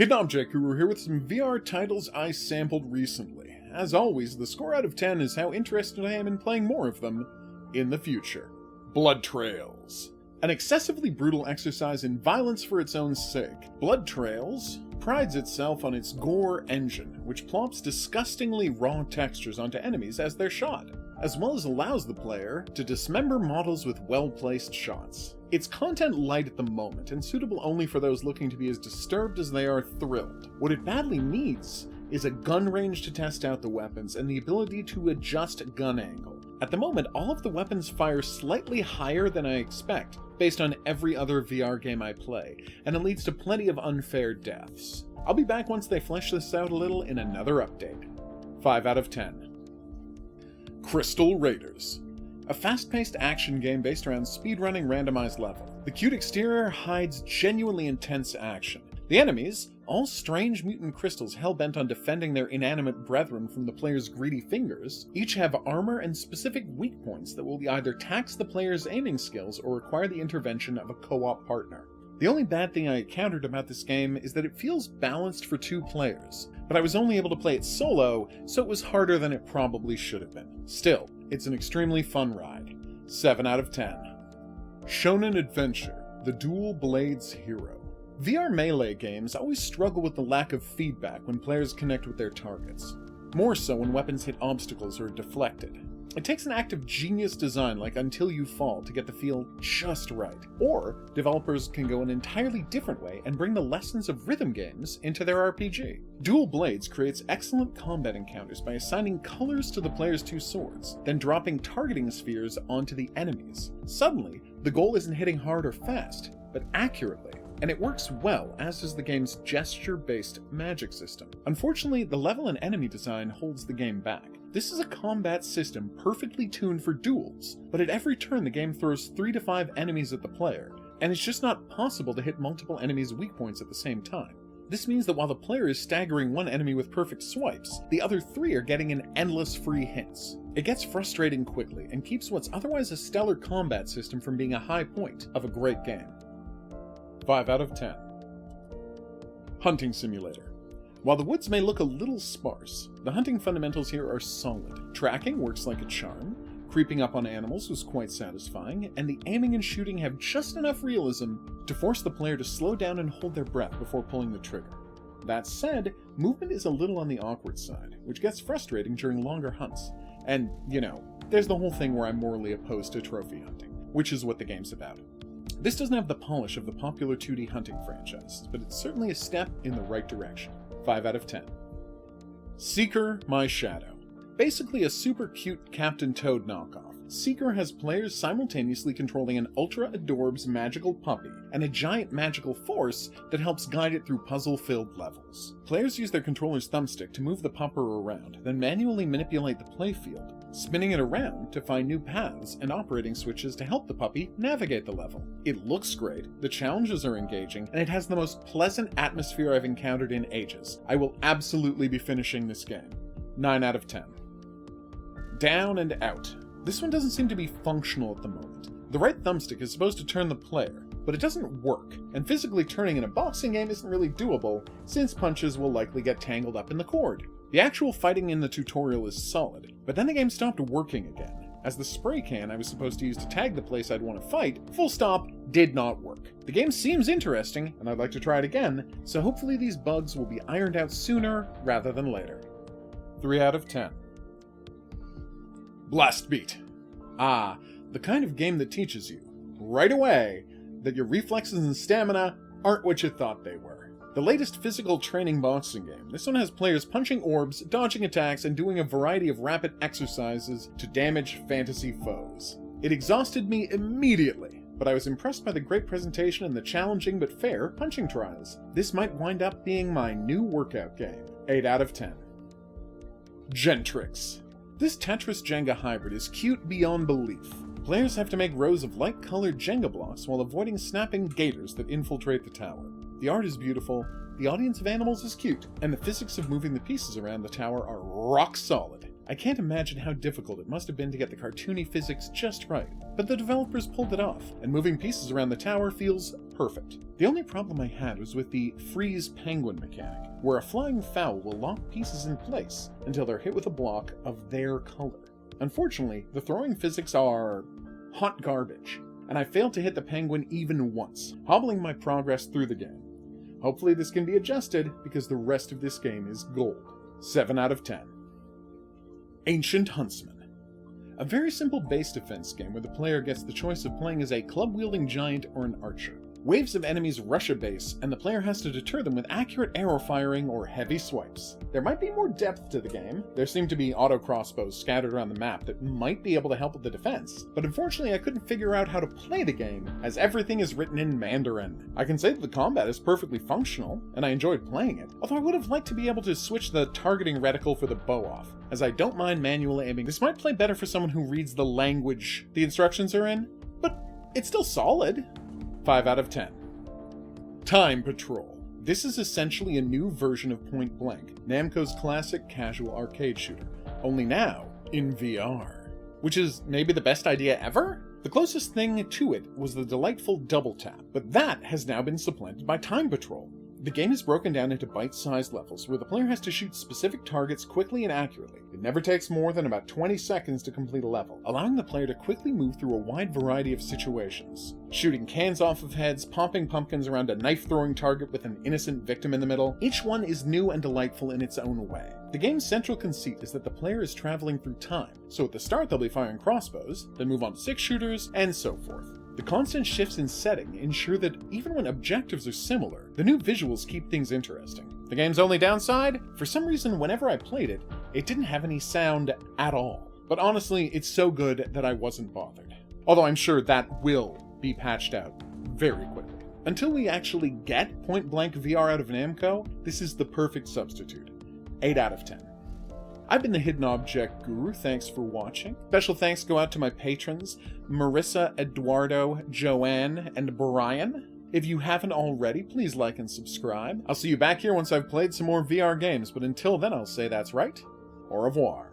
Hidden Object Guru here with some VR titles I sampled recently. As always, the score out of 10 is how interested I am in playing more of them in the future. Blood Trails. An excessively brutal exercise in violence for its own sake, Blood Trails prides itself on its gore engine, which plops disgustingly raw textures onto enemies as they're shot, as well as allows the player to dismember models with well-placed shots. It's content light at the moment, and suitable only for those looking to be as disturbed as they are thrilled. What it badly needs is a gun range to test out the weapons, and the ability to adjust gun angle. At the moment, all of the weapons fire slightly higher than I expect, based on every other VR game I play, and it leads to plenty of unfair deaths. I'll be back once they flesh this out a little in another update. 5 out of 10. Crystal Raiders. A fast-paced action game based around speedrunning randomized level. The cute exterior hides genuinely intense action. The enemies, all strange mutant crystals hell-bent on defending their inanimate brethren from the player's greedy fingers, each have armor and specific weak points that will either tax the player's aiming skills or require the intervention of a co-op partner. The only bad thing I encountered about this game is that it feels balanced for 2 players, but I was only able to play it solo, so it was harder than it probably should have been. Still, it's an extremely fun ride. 7 out of 10. Shonen Adventure, the Dual Blades Hero. VR Melee games always struggle with the lack of feedback when players connect with their targets. More so when weapons hit obstacles or are deflected. It takes an act of genius design like Until You Fall to get the feel just right. Or, developers can go an entirely different way and bring the lessons of rhythm games into their RPG. Dual Blades creates excellent combat encounters by assigning colors to the player's 2 swords, then dropping targeting spheres onto the enemies. Suddenly, the goal isn't hitting hard or fast, but accurately. And it works well, as does the game's gesture-based magic system. Unfortunately, the level and enemy design holds the game back. This is a combat system perfectly tuned for duels, but at every turn the game throws 3 to 5 enemies at the player, and it's just not possible to hit multiple enemies' weak points at the same time. This means that while the player is staggering one enemy with perfect swipes, the other 3 are getting an endless free hits. It gets frustrating quickly, and keeps what's otherwise a stellar combat system from being a high point of a great game. 5 out of 10. Hunting Simulator. While the woods may look a little sparse, the hunting fundamentals here are solid. Tracking works like a charm, creeping up on animals was quite satisfying, and the aiming and shooting have just enough realism to force the player to slow down and hold their breath before pulling the trigger. That said, movement is a little on the awkward side, which gets frustrating during longer hunts. And, there's the whole thing where I'm morally opposed to trophy hunting, which is what the game's about. This doesn't have the polish of the popular 2D hunting franchises, but it's certainly a step in the right direction. 5 out of 10. Seeker, My Shadow. Basically a super cute Captain Toad knockoff. Seeker has players simultaneously controlling an ultra-adorbs magical puppy and a giant magical force that helps guide it through puzzle-filled levels. Players use their controller's thumbstick to move the pupper around, then manually manipulate the playfield, spinning it around to find new paths and operating switches to help the puppy navigate the level. It looks great, the challenges are engaging, and it has the most pleasant atmosphere I've encountered in ages. I will absolutely be finishing this game. 9 out of 10. Down and Out. This one doesn't seem to be functional at the moment. The right thumbstick is supposed to turn the player, but it doesn't work, and physically turning in a boxing game isn't really doable, since punches will likely get tangled up in the cord. The actual fighting in the tutorial is solid, but then the game stopped working again, as the spray can I was supposed to use to tag the place I'd want to fight, full stop, did not work. The game seems interesting, and I'd like to try it again, so hopefully these bugs will be ironed out sooner rather than later. 3 out of 10. Blast Beat. Ah, the kind of game that teaches you, right away, that your reflexes and stamina aren't what you thought they were. The latest physical training boxing game, this one has players punching orbs, dodging attacks, and doing a variety of rapid exercises to damage fantasy foes. It exhausted me immediately, but I was impressed by the great presentation and the challenging but fair punching trials. This might wind up being my new workout game. 8 out of 10. Gentrix. This Tetris Jenga hybrid is cute beyond belief. Players have to make rows of light-colored Jenga blocks while avoiding snapping gators that infiltrate the tower. The art is beautiful, the audience of animals is cute, and the physics of moving the pieces around the tower are rock solid. I can't imagine how difficult it must have been to get the cartoony physics just right. but the developers pulled it off, and moving pieces around the tower feels perfect. The only problem I had was with the freeze penguin mechanic, where a flying fowl will lock pieces in place until they're hit with a block of their color. Unfortunately, the throwing physics are hot garbage, and I failed to hit the penguin even once, hobbling my progress through the game. Hopefully this can be adjusted, because the rest of this game is gold. 7 out of 10. Ancient Huntsman. A very simple base defense game where the player gets the choice of playing as a club-wielding giant or an archer. Waves of enemies rush a base, and the player has to deter them with accurate arrow firing or heavy swipes. There might be more depth to the game. There seem to be auto crossbows scattered around the map that might be able to help with the defense, but unfortunately I couldn't figure out how to play the game, as everything is written in Mandarin. I can say that the combat is perfectly functional, and I enjoyed playing it, although I would have liked to be able to switch the targeting reticle for the bow off, as I don't mind manual aiming. This might play better for someone who reads the language the instructions are in, but it's still solid. 5 out of 10. Time Patrol. This is essentially a new version of Point Blank, Namco's classic casual arcade shooter, only now in VR. Which is maybe the best idea ever? The closest thing to it was the delightful double tap, but that has now been supplanted by Time Patrol. The game is broken down into bite-sized levels, where the player has to shoot specific targets quickly and accurately. It never takes more than about 20 seconds to complete a level, allowing the player to quickly move through a wide variety of situations. Shooting cans off of heads, popping pumpkins around a knife-throwing target with an innocent victim in the middle, each one is new and delightful in its own way. The game's central conceit is that the player is traveling through time, so at the start they'll be firing crossbows, then move on to 6-shooters, and so forth. The constant shifts in setting ensure that even when objectives are similar, the new visuals keep things interesting. The game's only downside? For some reason, whenever I played it, it didn't have any sound at all. But honestly, it's so good that I wasn't bothered. Although I'm sure that will be patched out very quickly. Until we actually get Point Blank VR out of Namco, this is the perfect substitute. 8 out of 10. I've been the Hidden Object Guru, thanks for watching. Special thanks go out to my patrons, Marissa, Eduardo, Joanne, and Brian. If you haven't already, please like and subscribe. I'll see you back here once I've played some more VR games, but until then I'll say that's right. Au revoir.